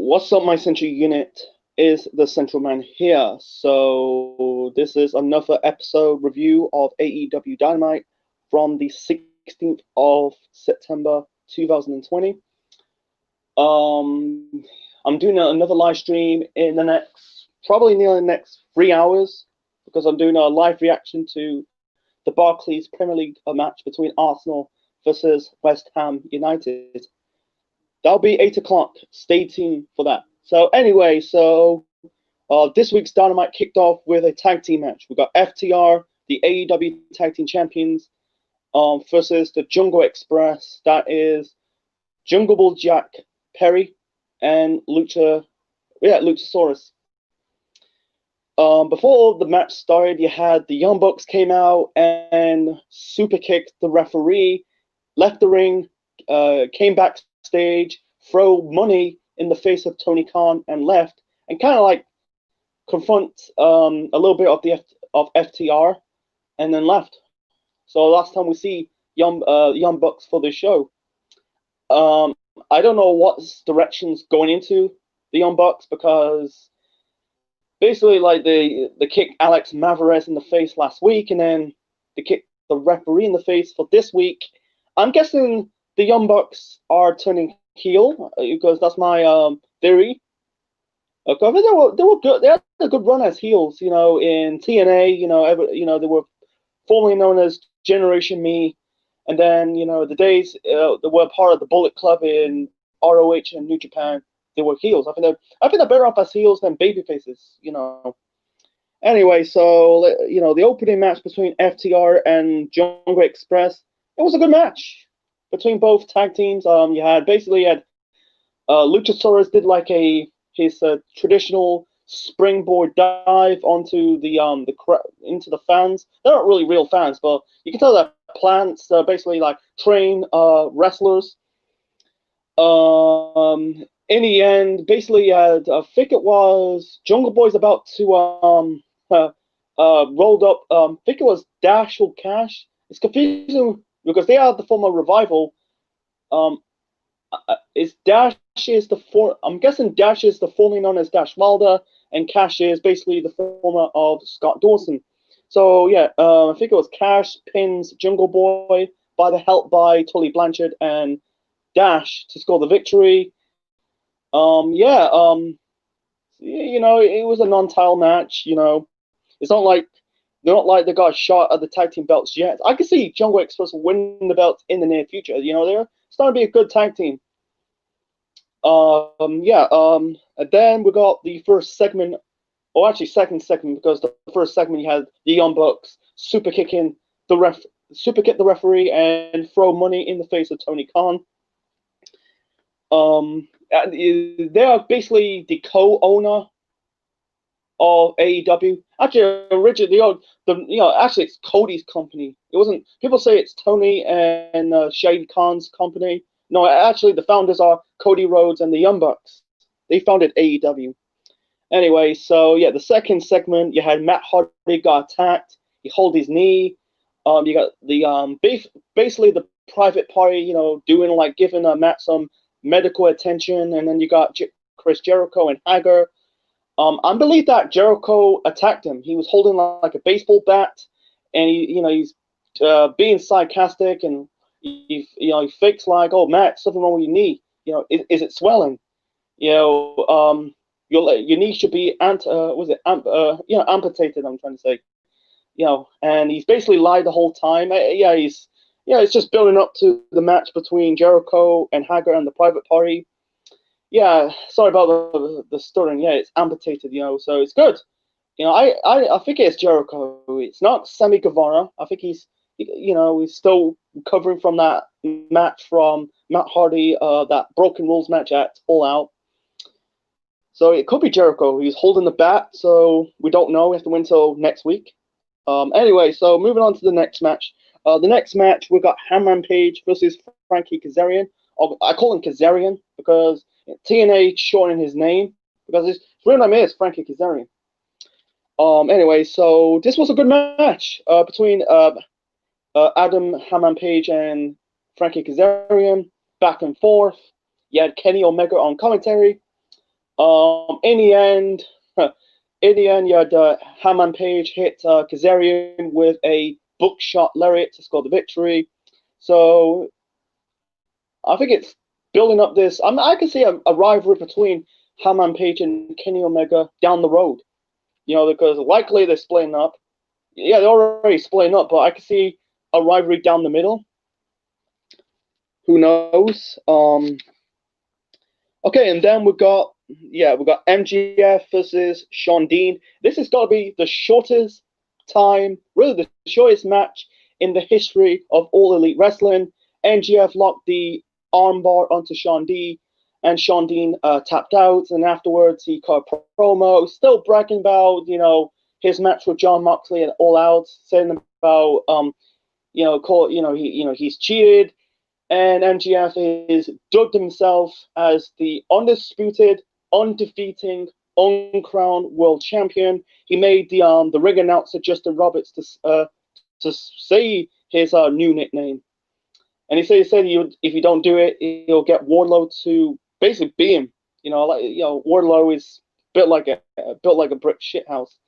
What's up, my central unit? Is the Central Man here. So, this is another episode review of AEW Dynamite from the 16th of September 2020. Um, I'm doing another live stream in the probably near the next 3 hours, because I'm doing a live reaction to the Barclays Premier League match between Arsenal versus West Ham United. That'll be 8 o'clock. Stay tuned for that. So anyway, this week's Dynamite kicked off with a tag team match. We got FTR, the AEW Tag Team Champions, versus the Jungle Express. That is Jungle Bull Jack Perry and Luchasaurus. Before the match started, you had the Young Bucks came out and super kicked the referee, left the ring, came backstage, throw money in the face of Tony Khan and left, and kind of like confront a little bit of FTR, and then left. So last time we see Young Bucks for this show. I don't know what direction's going into the Young Bucks, because basically, like, they kicked Alex Mavarez in the face last week, and then they kicked the referee in the face for this week. I'm guessing the Young Bucks are turning heel, because that's my theory. Okay, they were good. They had a good run as heels, in TNA. They were formerly known as Generation Me, and then the days they were part of the Bullet Club in ROH and New Japan. They were heels. I think they're better off as heels than baby faces. Anyway, so the opening match between FTR and Jungle Express. It was a good match between both tag teams. You had Luchasaurus did like his traditional springboard dive onto into the fans. They're not really real fans, but you can tell they're plants. They're basically like trained wrestlers. In the end, basically, I think it was Jungle Boy's about to rolled up. I think it was Dash or Cash. It's confusing because they are the former Revival. I'm guessing Dash is the formerly known as Dash Wilder, and Cash is basically the former of Scott Dawson. So yeah, I think it was Cash pins Jungle Boy by the help by Tully Blanchard and Dash to score the victory. It was a non-title match. It's not like they got a shot at the tag team belts yet. I can see Jungle Express winning the belts in the near future. They're starting to be a good tag team. And then we got the first segment, or actually second segment, because the first segment you had the Young Bucks super kick the referee and throw money in the face of Tony Khan. They are basically the co-owner of AEW. Actually, originally, actually it's Cody's company. It wasn't. People say it's Tony and Shady Khan's company. No, actually, the founders are Cody Rhodes and the Young Bucks. They founded AEW. Anyway, so yeah, the second segment, you had Matt Hardy got attacked. He hold his knee. You got the basically the private party, giving Matt some medical attention, and then you got Chris Jericho and Hager. I believe that Jericho attacked him. He was holding like a baseball bat, and he's being sarcastic, and he fakes like, "Oh, Matt, something wrong with your knee. Is it swelling? Your knee should be amputated. I'm trying to say, and he's basically lied the whole time. It's just building up to the match between Jericho and Hager and the private party. Yeah, sorry about the stuttering. Yeah, it's amputated, so it's good. I think it's Jericho. It's not Sammy Guevara. I think he's still recovering from that match from Matt Hardy, that Broken Rules match at All Out. So it could be Jericho. He's holding the bat, so we don't know. We have to wait until next week. Anyway, so moving on to the next match. The next match, we've got Hangman Page versus Frankie Kazarian. I call him Kazarian because TNA shortened his name, because his real name is Frankie Kazarian. Anyway, so this was a good match between Adam Hangman Page and Frankie Kazarian, back and forth. You had Kenny Omega on commentary. In the end, you had Hammond Page hit Kazarian with a bookshot lariat to score the victory. So I think it's building up this. I can see a rivalry between Hammond Page and Kenny Omega down the road. Because likely they're splitting up. Yeah, they're already splitting up, but I can see a rivalry down the middle. Who knows? Okay, and then we got MGF versus Sean Dean. This has got to be the shortest time, really the shortest match in the history of All Elite Wrestling. MGF locked the armbar onto Sean Dean, and Sean Dean tapped out. And afterwards, he cut a promo, still bragging about his match with John Moxley at All Out, saying about he's cheated. And MGF is dubbed himself as the undisputed, undefeated, uncrowned world champion. He made the ring announcer Justin Roberts to say his new nickname, and he said if you don't do it, he'll get Wardlow to basically beat him. Wardlow is built like a brick shithouse.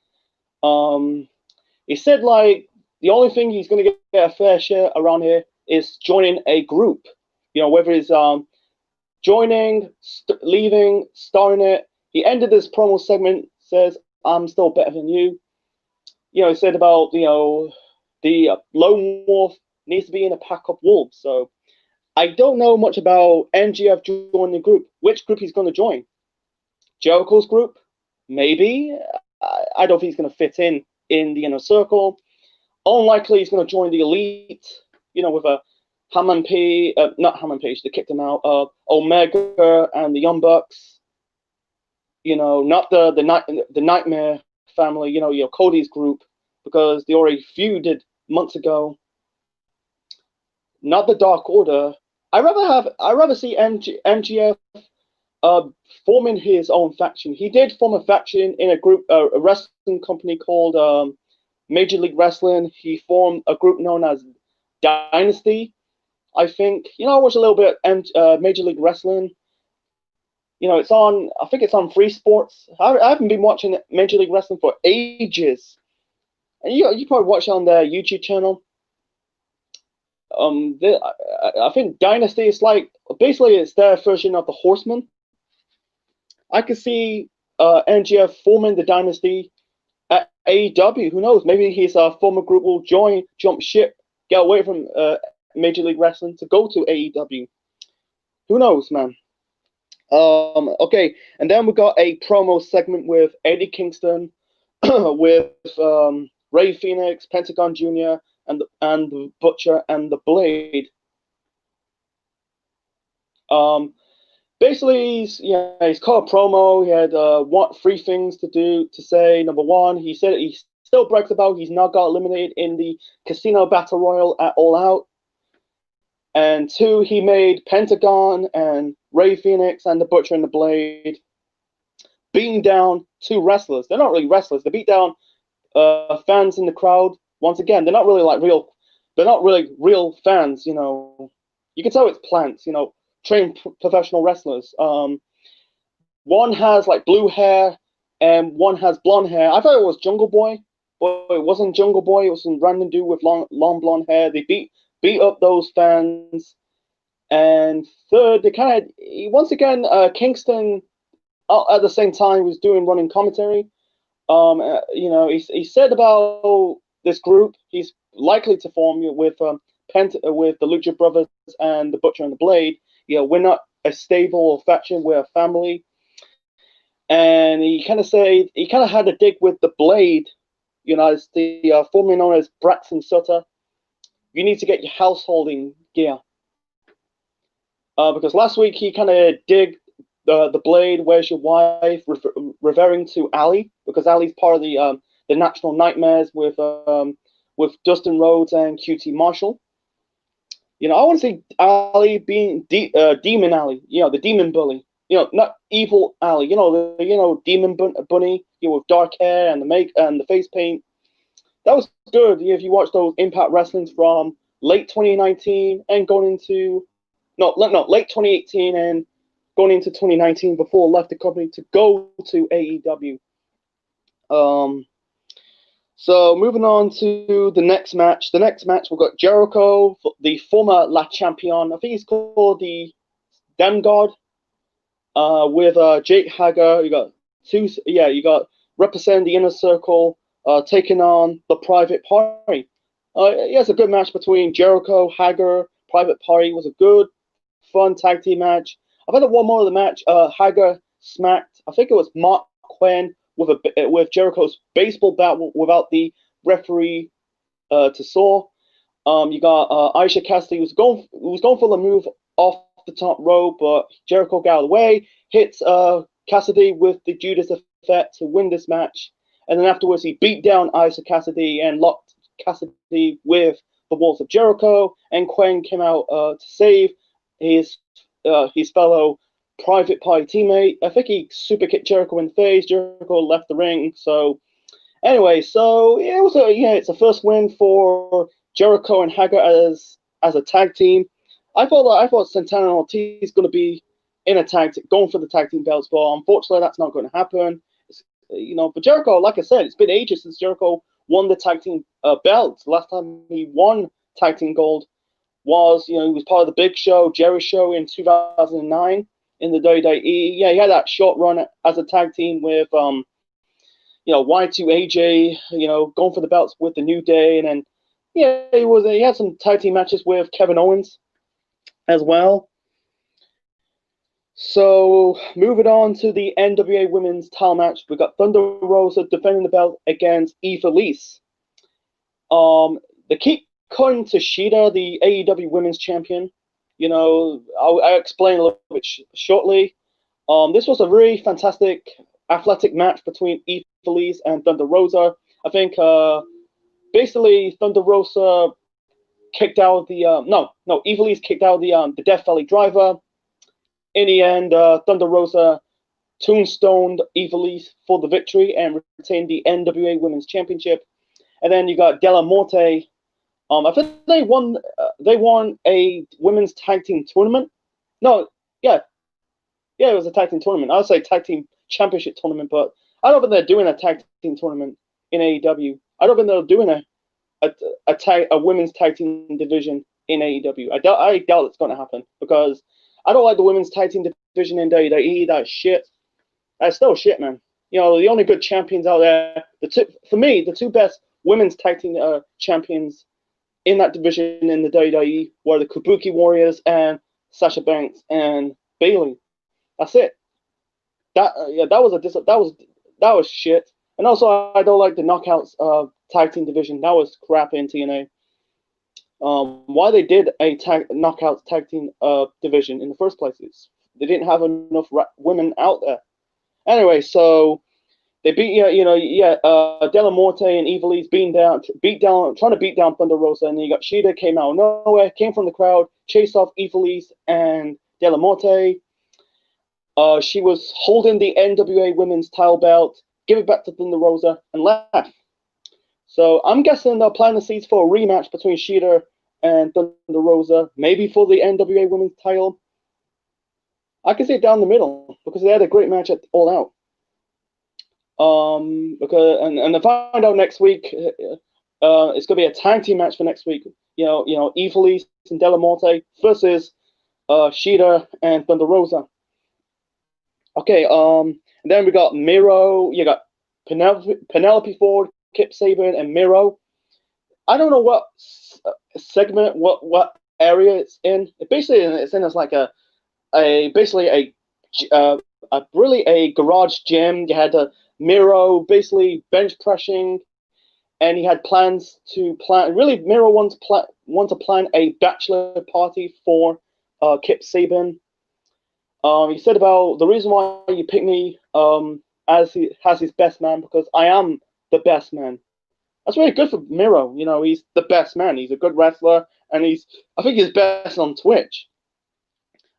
He said the only thing he's going to get a fair share around here is joining a group. Whether it's joining, leaving, starting it. He ended this promo segment, says, I'm still better than you. He said about, the lone wolf needs to be in a pack of wolves. So I don't know much about MGF joining the group. Which group he's going to join? Jericho's group? Maybe. I don't think he's going to fit in the inner circle. Unlikely he's going to join the Elite, with a not Hammond Page, they kicked him out, Omega and the Young Bucks, not the Nightmare family, Cody's group, because they already feuded months ago. Not the Dark Order. I'd rather see MGF forming his own faction. He did form a faction in a group, a wrestling company called Major League Wrestling. He formed a group known as Dynasty. I think, I watch a little bit of Major League Wrestling. It's on, I think it's on Free Sports. I haven't been watching Major League Wrestling for ages. And you probably watch it on their YouTube channel. I think Dynasty is basically it's their version of the Horsemen. I could see MGF forming the Dynasty at AEW. Who knows? Maybe his former group will jump ship, get away from Major League Wrestling to go to AEW. Who knows, man? Okay, and then we got a promo segment with Eddie Kingston, with Ray Phoenix, Pentagon Jr., and the Butcher and the Blade. Basically, he's caught a promo. He had three things to say. Number one, he said he still brags about he's not got eliminated in the Casino Battle Royal at All Out. And two, he made Pentagon and Ray Phoenix and the Butcher and the Blade beating down two wrestlers. They're not really wrestlers. They beat down fans in the crowd. Once again, they're not really real fans. You can tell it's plants. Trained professional wrestlers. One has blue hair and one has blonde hair. I thought it was Jungle Boy, but it wasn't Jungle Boy. It was some random dude with long blonde hair. They beat up those fans. And third, once again, Kingston at the same time was doing running commentary. He said about this group he's likely to form with the Lucha Brothers and the Butcher and the Blade. We're not a stable or faction, we're a family. And he kind of had a dig with the Blade, as the formerly known as Braxton Sutter. You need to get your householding gear. Because last week he kind of digged the Blade, where's your wife, referring to Ali, because Ali's part of the National Nightmares with Dustin Rhodes and QT Marshall. I want to see Ali being Demon Ali, the Demon Bully. Not evil Ali. Demon Bunny, with dark hair and the face paint. That was good. If you watch those Impact Wrestlings from late 2019 and going into late 2018 and going into 2019 before left the company to go to AEW. So moving on to the next match. The next match we've got Jericho, the former La Champion. I think he's called the Dem God. With Jake Hager. You got representing the Inner Circle, taking on the Private Party. It's a good match between Jericho, Hager, Private Party. It was a good, fun tag team match. I think one more of the match, Hager smacked, I think it was Mark Quinn with Jericho's baseball bat without the referee to saw. You got Aisha Cassidy who was going for the move off the top rope, but Jericho got out of the way, hits Cassidy with the Judas effect to win this match, and then afterwards he beat down Aisha Cassidy and locked Cassidy with the walls of Jericho, and Quinn came out to save his fellow Private Party teammate. I think he super kicked Jericho in the face. Jericho left the ring. So anyway, it's a first win for Jericho and Hager as a tag team. I thought Santana and Ortiz is going to be in a going for the tag team belts, but unfortunately that's not going to happen. But Jericho, like I said, it's been ages since Jericho won the tag team belts. Last time he won tag team gold was, he was part of the Big Show, Jerry Show in 2009 in the WWE. Yeah, he had that short run as a tag team with, Y2AJ, going for the belts with the New Day, and then he had some tag team matches with Kevin Owens as well. So moving on to the NWA Women's title match, we got Thunder Rosa defending the belt against Eva Lise. They keep cutting to Shida, the AEW Women's Champion. I'll explain a little bit shortly. This was a really fantastic athletic match between Eva Lise and Thunder Rosa. I think basically Thunder Rosa kicked out Eva Lise kicked out the Death Valley Driver. In the end, Thunder Rosa tombstoned Eva Lise for the victory and retained the NWA Women's Championship. And then you got Della Morte. I think they won a women's tag team tournament. It was a tag team tournament. I would say tag team championship tournament, but I don't think they're doing a tag team tournament in AEW. I don't think they're doing a women's tag team division in AEW. I doubt it's going to happen because I don't like the women's tag team division in WWE. That's shit. That's still shit, man. The only good champions out there, the two best women's tag team champions in that division in the WWE were the Kabuki Warriors and Sasha Banks and Bayley. That's it. That was shit. And also, I don't like the Knockouts tag team division. That was crap in TNA. Why they did a Knockouts tag team division in the first place is they didn't have enough women out there. Anyway, so they beat Della Morte and Eva Lise trying to beat down Thunder Rosa, and then you got Shida came out of nowhere, came from the crowd, chased off Eva Lise and Della Morte. She was holding the NWA Women's title belt, give it back to Thunder Rosa, and left. So I'm guessing they're planting the seeds for a rematch between Shida and Thunder Rosa, maybe for the NWA Women's title. I can see it down the middle because they had a great match at All Out. And to find out next week, it's going to be a tag team match for next week. Eva Lise and Della Morte versus Shida and Thunder Rosa. Okay, and then we got Miro. You got Penelope Ford, Kip Sabian, and Miro. I don't know what segment, what area it's in. It's in as like a garage gym. You had Miro basically bench pressing, and he had plans to plan. Really, Miro wants to plan a bachelor party for Kip Sabian. He said about the reason why you picked me as his best man because I am the best man. That's really good for Miro. He's the best man. He's a good wrestler, and I think he's best on Twitch.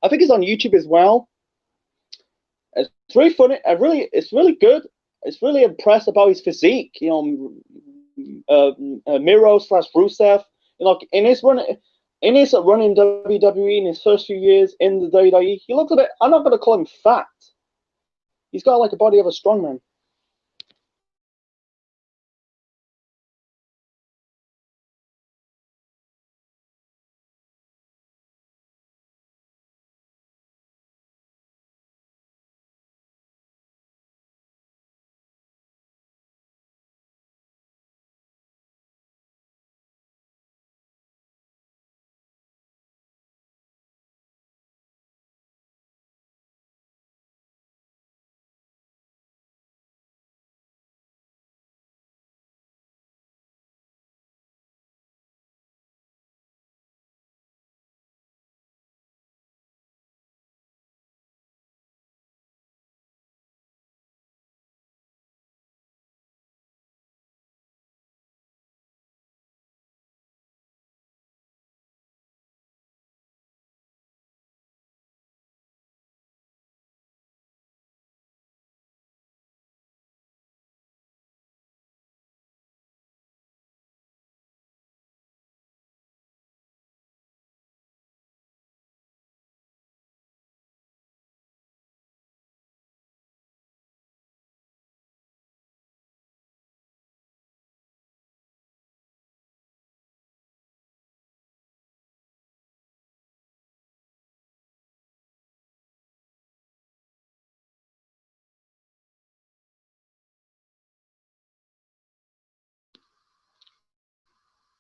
I think he's on YouTube as well. It's really funny. It's really good. It's really impressed about his physique. Miro / Rusev. In his run, in his run in WWE in his first few years in the WWE, he looked a bit. I'm not going to call him fat. He's got like a body of a strongman.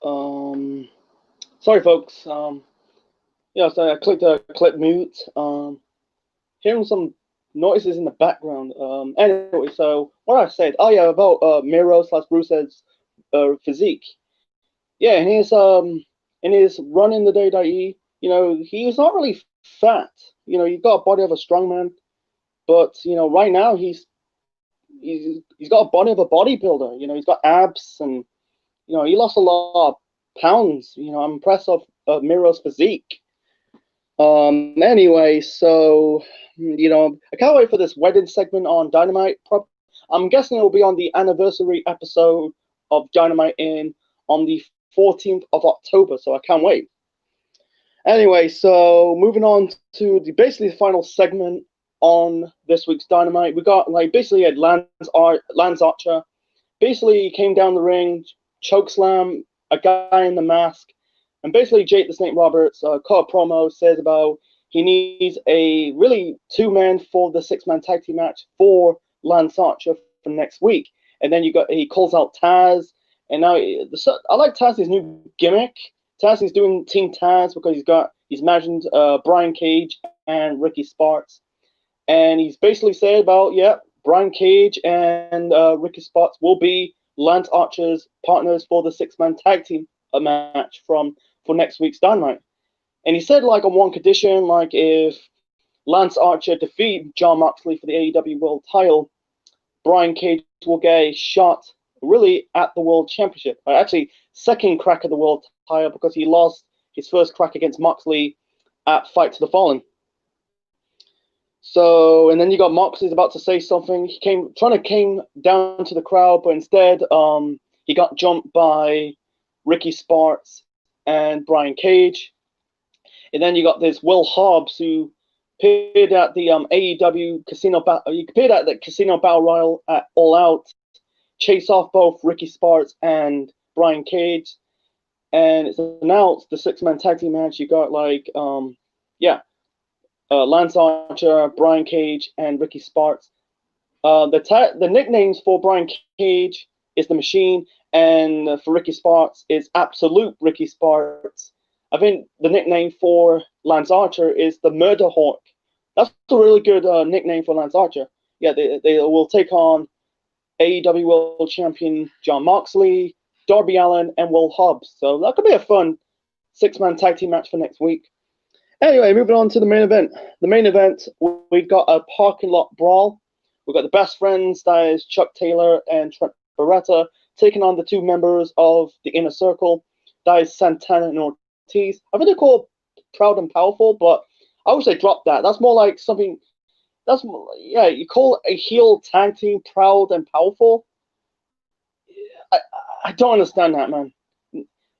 Um, Sorry, folks. Yeah, so I clicked clip mute. Hearing some noises in the background. Anyway, so what I said. Oh yeah, about Miro slash Bruce's physique. Yeah, in his run in the WWE, he's not really fat. He's got a body of a strongman, but right now he's got a body of a bodybuilder. He's got abs, and he lost a lot of pounds. I'm impressed of Miro's physique. Anyway, so I can't wait for this wedding segment on Dynamite. I'm guessing it will be on the anniversary episode of Dynamite in on the 14th of October. So I can't wait. Anyway, so moving on to basically the final segment on this week's Dynamite, we got basically had Lance Archer. Basically, he came down the ring, chokeslam a guy in the mask, and basically Jake the Snake Roberts cut a promo, says about he needs a really two-man for the six-man tag team match for Lance Archer for next week. And then he calls out Taz, and now I like Taz's new gimmick. Taz is doing Team Taz because he's imagined Brian Cage and Ricky Sparks, and he's basically said about Brian Cage and Ricky Sparks will be Lance Archer's partners for the six-man tag team match for next week's Dynamite. And he said on one condition, if Lance Archer defeat Jon Moxley for the AEW World title, Brian Cage will get a shot really at the World Championship. Actually, second crack at the World title because he lost his first crack against Moxley at Fight to the Fallen. So, and then you got Moxley's about to say something. He came down to the crowd, but instead, he got jumped by Ricky Sparks and Brian Cage. And then you got this Will Hobbs who appeared at the AEW Casino Battle Royal at All Out, chase off both Ricky Sparks and Brian Cage, and it's announced the six-man tag team match. You got Lance Archer, Brian Cage, and Ricky Sparks. The nicknames for Brian Cage is the Machine, and for Ricky Sparks is Absolute Ricky Sparks. I think the nickname for Lance Archer is the Murder Hawk. That's a really good nickname for Lance Archer. Yeah, they will take on AEW World Champion Jon Moxley, Darby Allin, and Will Hobbs. So that could be a fun six-man tag team match for next week. Anyway, moving on to the main event. The main event, we've got a parking lot brawl. We've got the best friends, that is Chuck Taylor and Trent Beretta, taking on the two members of the Inner Circle, that is Santana and Ortiz. I think they're called Proud and Powerful, but I would say drop that. That's more like something. You call a heel tag team Proud and Powerful. I don't understand that, man.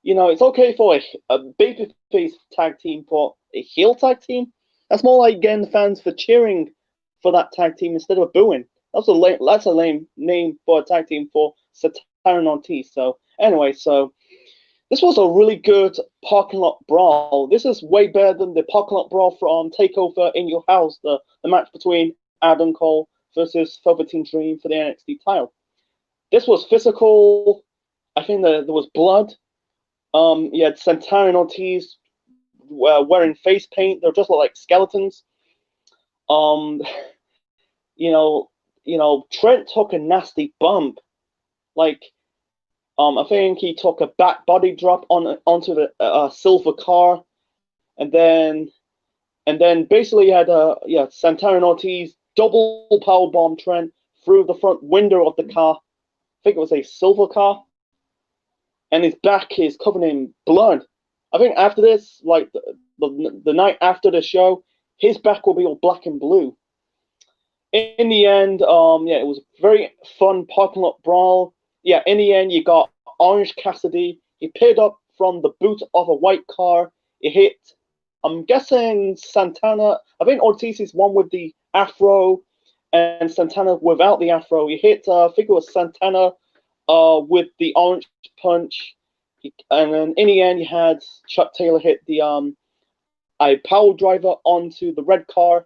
it's okay for a babyface tag team, but a heel tag team, that's more like getting the fans for cheering for that tag team instead of booing. That's a lame name for a tag team for Santana and Ortiz. So anyway, so this was a really good parking lot brawl. This is way better than the parking lot brawl from Takeover in Your House, the match between Adam Cole versus Velveteen Dream for the NXT title. This was physical. I think there was blood. You had Santana and Ortiz wearing face paint. They were just like skeletons. Um, Trent took a nasty bump. Like, I think he took a back body drop onto the silver car, and then basically you had Santana and Ortiz double power bomb Trent through the front window of the car. I think it was a silver car, and his back is covered in blood. I think after this, like the night after the show, his back will be all black and blue. In the end, it was a very fun parking lot brawl. Yeah, in the end, you got Orange Cassidy. He picked up from the boot of a white car. He hit, I'm guessing, Santana. I think Ortiz is one with the afro, and Santana without the afro. He hit, I think it was Santana with the orange punch. And then in the end, you had Chuck Taylor hit the a power driver onto the red car.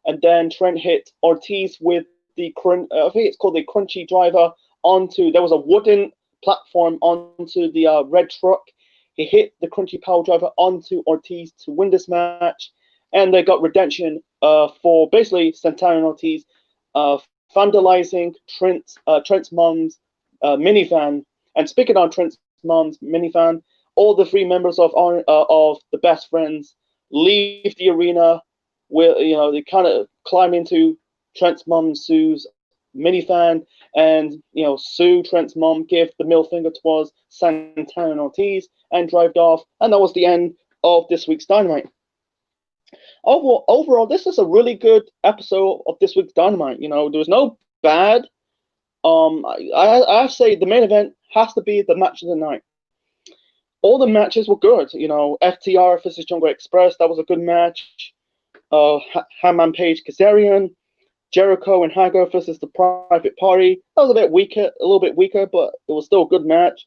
And then Trent hit Ortiz with the I think it's called the crunchy driver onto. There was a wooden platform onto the red truck. He hit the crunchy power driver onto Ortiz to win this match, and they got redemption for basically Santana and Ortiz vandalizing Trent's mom's minivan. And speaking on Trent's mom's minivan, all the three members of the Best Friends leave the arena. They kind of climb into Trent's mom Sue's minivan, and Sue, Trent's mom, give the middle finger towards Santana and Ortiz and drive off, and that was the end of this week's Dynamite. Overall, this is a really good episode of this week's Dynamite. There was no bad. I have to say the main event has to be the match of the night. All the matches were good. FTR versus Jungle Express, that was a good match. Hangman Page Kazarian, Jericho and Hager versus the Private Party. That was a little bit weaker, but it was still a good match.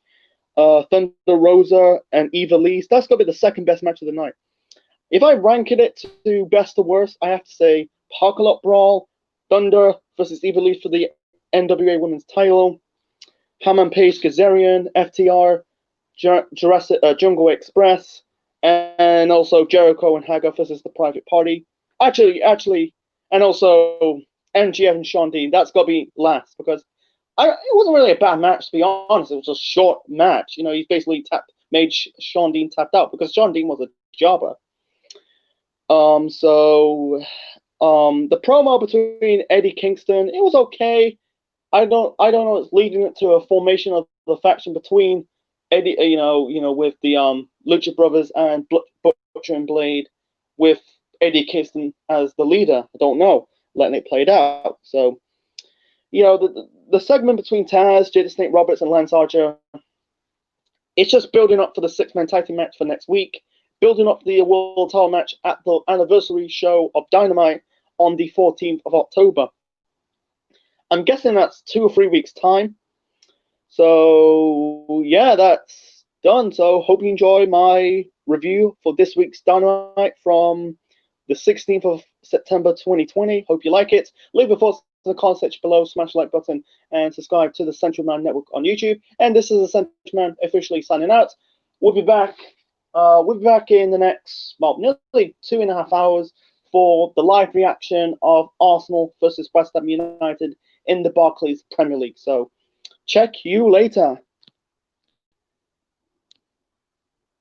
Thunder Rosa and Eva Lee. That's gonna be the second best match of the night. If I rank it to best to worst, I have to say Parking Lot Brawl, Thunder versus Eva Lee for the NWA Women's Title, Hangman Page Kazarian, FTR, Jungle Express, and also Jericho and Hager versus the Private Party. Actually, and also MJF and Shawn Dean. That's got to be last because it wasn't really a bad match, to be honest. It was a short match. He basically made Shawn Dean tapped out because Shawn Dean was a jobber. The promo between Eddie Kingston, it was okay. I don't know. It's leading it to a formation of the faction between Eddie, with the Lucha Brothers and Butcher and Blade, with Eddie Kingston as the leader. I don't know. Letting it play out. So, the segment between Taz, Jada Snake Roberts, and Lance Archer, it's just building up for the six-man tag team match for next week, building up the world title match at the anniversary show of Dynamite on the 14th of October. I'm guessing that's 2 or 3 weeks' time. So, yeah, that's done. So, hope you enjoy my review for this week's Dynamite from the 16th of September 2020. Hope you like it. Leave your thoughts in the comment section below, smash the like button, and subscribe to the Central Man Network on YouTube. And this is the Central Man officially signing out. We'll be back. In the next, nearly 2.5 hours for the live reaction of Arsenal versus West Ham United in the Barclays Premier League. So, check you later.